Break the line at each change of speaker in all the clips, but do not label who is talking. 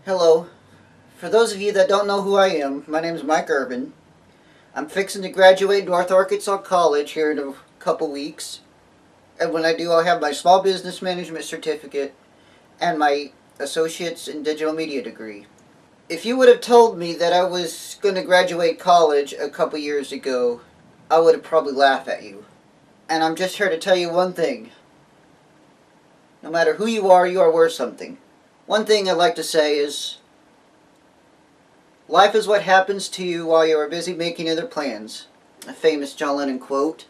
Hello. For those of you that don't know who I am, my name is Mike Urban. I'm fixing to graduate North Arkansas College here in a couple weeks. And when I do, I'll have my small business management certificate and my associate's in digital media degree. If you would have told me that I was going to graduate college a couple years ago, I would have probably laughed at you. And I'm just here to tell you one thing. No matter who you are worth something. One thing I'd like to say is, life is what happens to you while you are busy making other plans. A famous John Lennon quote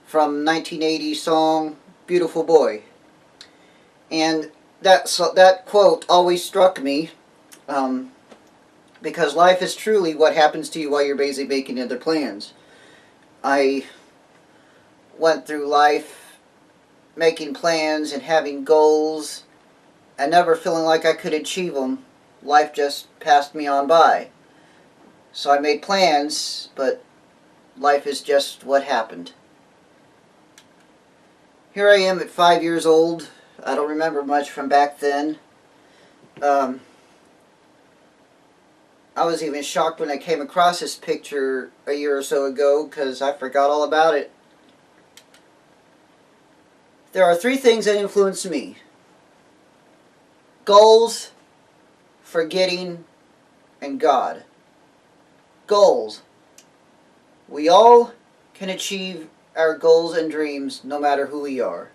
from 1980 song Beautiful Boy. And that quote always struck me because life is truly what happens to you while you're busy making other plans. I went through life making plans and having goals and never feeling like I could achieve them. Life just passed me on by. So I made plans, but life is just what happened. Here I am at 5 years old. I don't remember much from back then. I was even shocked when I came across this picture a year or so ago because I forgot all about it. There are three things that influence me: goals, forgetting, and God. Goals. We all can achieve our goals and dreams no matter who we are.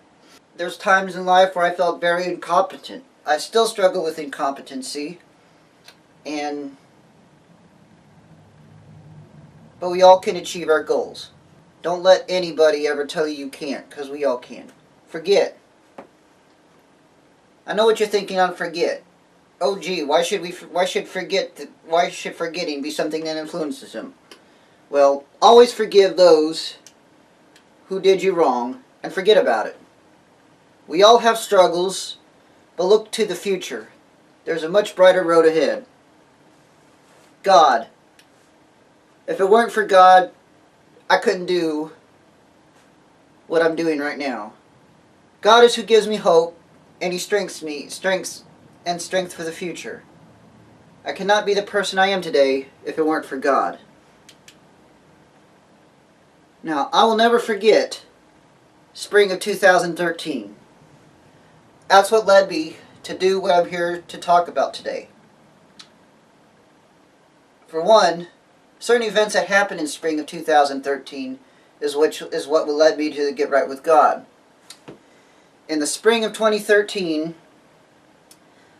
There's times in life where I felt very incompetent. I still struggle with incompetency, but we all can achieve our goals. Don't let anybody ever tell you you can't, because we all can. Forget. I know what you're thinking on forget. Oh gee, why should forgetting be something that influences him? Well, always forgive those who did you wrong and forget about it. We all have struggles, but look to the future. There's a much brighter road ahead. God. If it weren't for God, I couldn't do what I'm doing right now. God is who gives me hope, and He strengthens me, strength for the future. I cannot be the person I am today if it weren't for God. Now, I will never forget spring of 2013. That's what led me to do what I'm here to talk about today. For one, certain events that happened in spring of 2013 is what led me to get right with God. In the spring of 2013,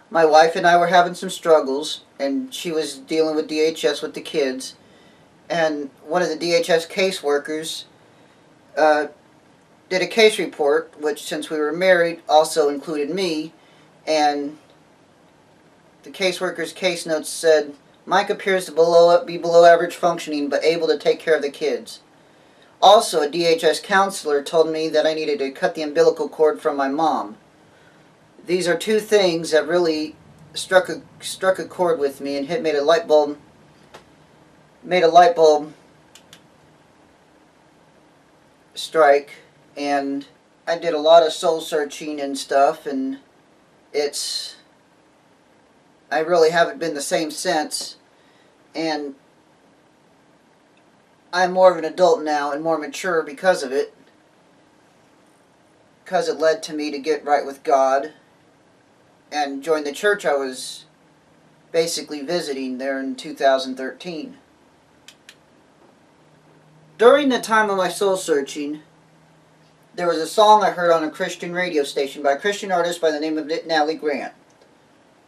my wife and I were having some struggles, and she was dealing with DHS with the kids. And one of the DHS caseworkers did a case report, which, since we were married, also included me. And the caseworker's case notes said, Mike appears to be below average functioning, but able to take care of the kids. Also, a DHS counselor told me that I needed to cut the umbilical cord from my mom. These are two things that really struck a chord with me and made a light bulb strike. And I did a lot of soul searching and stuff, and I really haven't been the same since. And I'm more of an adult now and more mature because of it. Because it led to me to get right with God and join the church I was basically visiting there in 2013. During the time of my soul searching, there was a song I heard on a Christian radio station by a Christian artist by the name of Natalie Grant.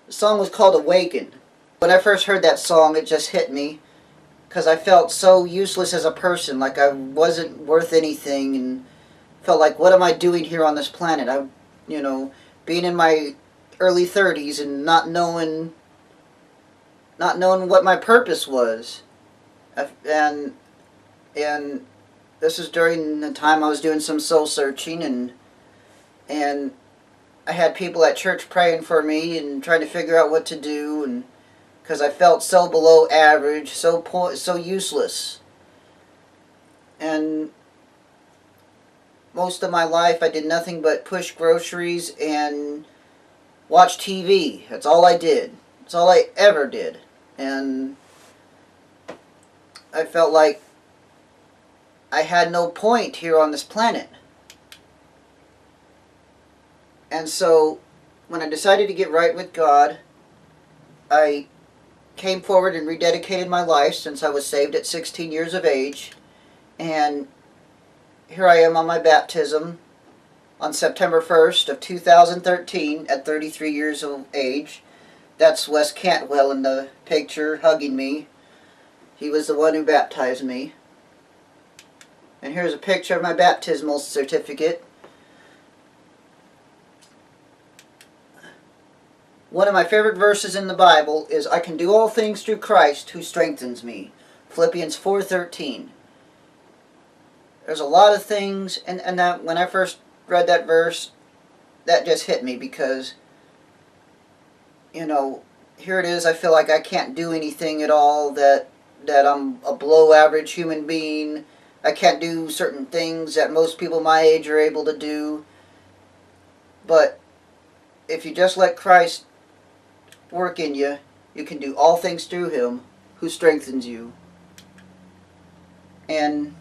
The song was called Awaken. When I first heard that song, it just hit me because I felt so useless as a person, like I wasn't worth anything, and felt like, what am I doing here on this planet? Being in my early 30s and not knowing what my purpose was. And this is during the time I was doing some soul searching, and I had people at church praying for me and trying to figure out what to do, and because I felt so below average, so useless. And most of my life I did nothing but push groceries and watch TV. That's all I did. That's all I ever did. And I felt like I had no point here on this planet. And so when I decided to get right with God, I came forward and rededicated my life since I was saved at 16 years of age. And here I am on my baptism on September 1st of 2013 at 33 years of age. That's Wes Cantwell in the picture hugging me. He was the one who baptized me. And here's a picture of my baptismal certificate. One of my favorite verses in the Bible is, I can do all things through Christ who strengthens me. Philippians 4:13. There's a lot of things, and that, when I first read that verse, that just hit me because, you know, here it is, I feel like I can't do anything at all, that I'm a below average human being. I can't do certain things that most people my age are able to do. But if you just let Christ work in you, you can do all things through Him who strengthens you. And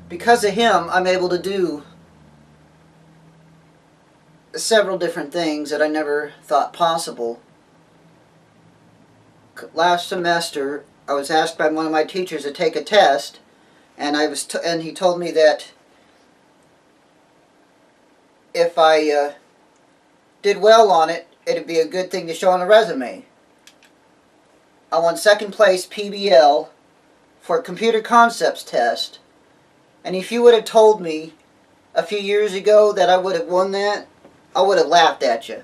because of Him, I'm able to do several different things that I never thought possible. Last semester, I was asked by one of my teachers to take a test, and he told me that if I did well on it, it'd be a good thing to show on a resume. I won second place PBL for a computer concepts test, and if you would have told me a few years ago that I would have won that, I would have laughed at you.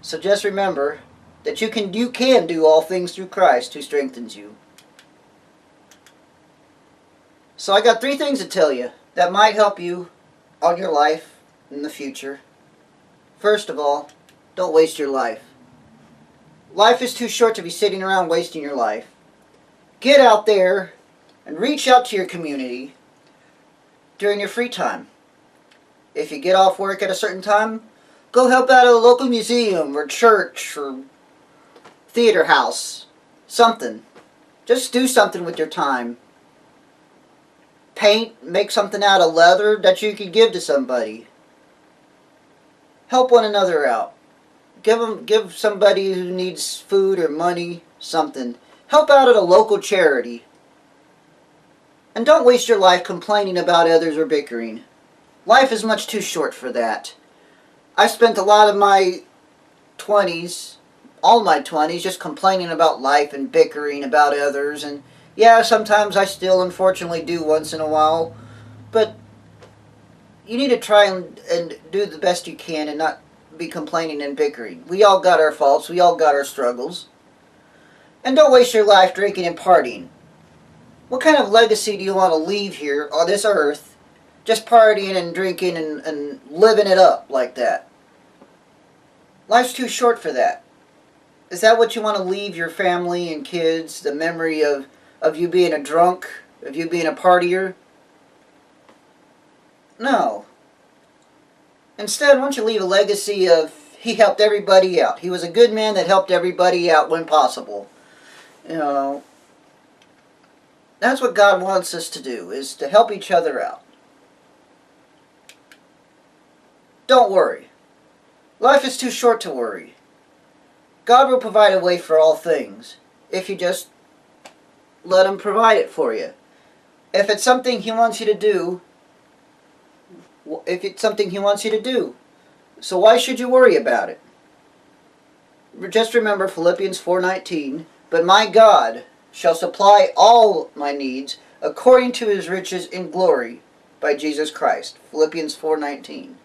So just remember that you can do all things through Christ who strengthens you. So I got 3 things to tell you that might help you on your life in the future. First of all, don't waste your life. Life is too short to be sitting around wasting your life. Get out there and reach out to your community during your free time. If you get off work at a certain time, go help out at a local museum or church or theater house. Something. Just do something with your time. Paint, make something out of leather that you could give to somebody. Help one another out. Give somebody who needs food or money something. Help out at a local charity. And don't waste your life complaining about others or bickering. Life is much too short for that. I spent a lot of my 20s, all my 20s, just complaining about life and bickering about others. And yeah, sometimes I still unfortunately do once in a while. But you need to try and do the best you can and not be complaining and bickering. We all got our faults. We all got our struggles. And don't waste your life drinking and partying. What kind of legacy do you want to leave here on this earth, just partying and drinking and living it up like that? Life's too short for that. Is that what you want to leave your family and kids, the memory of you being a drunk, of you being a partier? No. Instead, why don't you leave a legacy of he helped everybody out. He was a good man that helped everybody out when possible. You know, that's what God wants us to do, is to help each other out. Don't worry. Life is too short to worry. God will provide a way for all things if you just let Him provide it for you. If it's something He wants you to do, so why should you worry about it? Just remember Philippians 4:19, but my God shall supply all my needs according to His riches in glory by Jesus Christ. Philippians 4:19.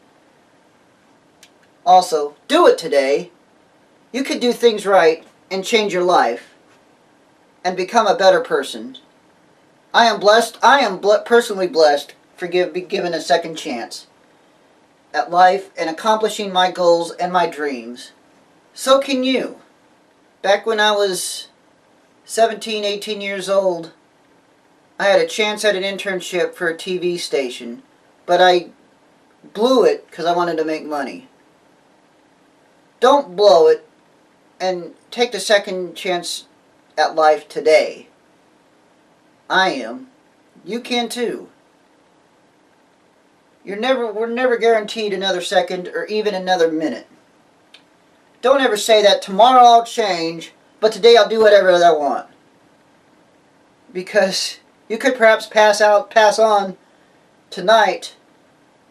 Also, do it today. You could do things right and change your life and become a better person. I am blessed. Personally blessed for being given a second chance at life and accomplishing my goals and my dreams. So can you. Back when I was 17, 18 years old, I had a chance at an internship for a TV station, but I blew it because I wanted to make money. Don't blow it and take the second chance at life today. I am. You can too. We're never guaranteed another second or even another minute. Don't ever say that tomorrow I'll change, but today I'll do whatever I want. Because you could perhaps pass on tonight,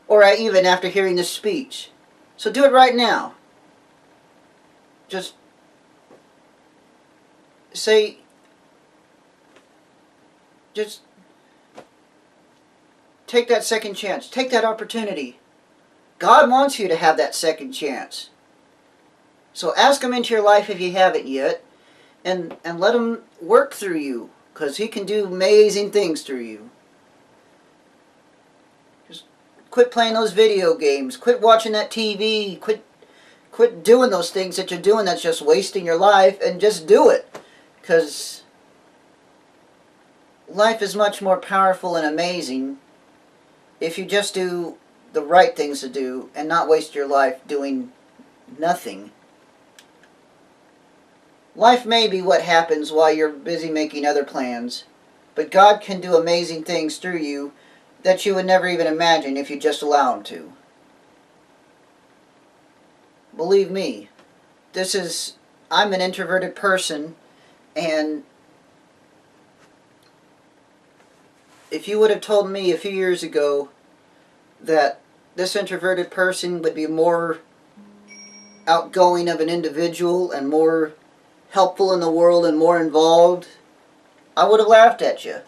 or even after hearing this speech. So do it right now. Just say, just take that second chance. Take that opportunity. God wants you to have that second chance. So ask Him into your life if you haven't yet, and let Him work through you, because He can do amazing things through you. Just quit playing those video games. Quit watching that TV. Quit doing those things that you're doing that's just wasting your life, and just do it. Because life is much more powerful and amazing if you just do the right things to do and not waste your life doing nothing. Life may be what happens while you're busy making other plans, but God can do amazing things through you that you would never even imagine if you just allow Him to. Believe me, I'm an introverted person, and if you would have told me a few years ago that this introverted person would be more outgoing of an individual and more helpful in the world and more involved, I would have laughed at you.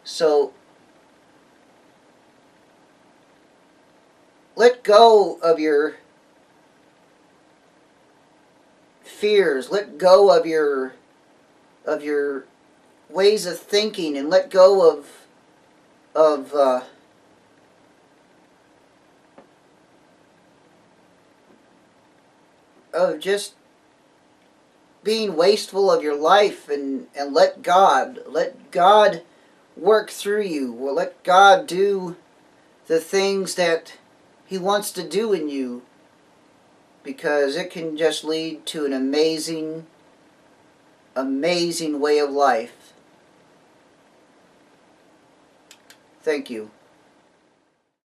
So let go of your fears. Let go of your ways of thinking, and let go of just being wasteful of your life, and let God work through you. Well, let God do the things that He wants to do in you, because it can just lead to an amazing way of life. Thank you.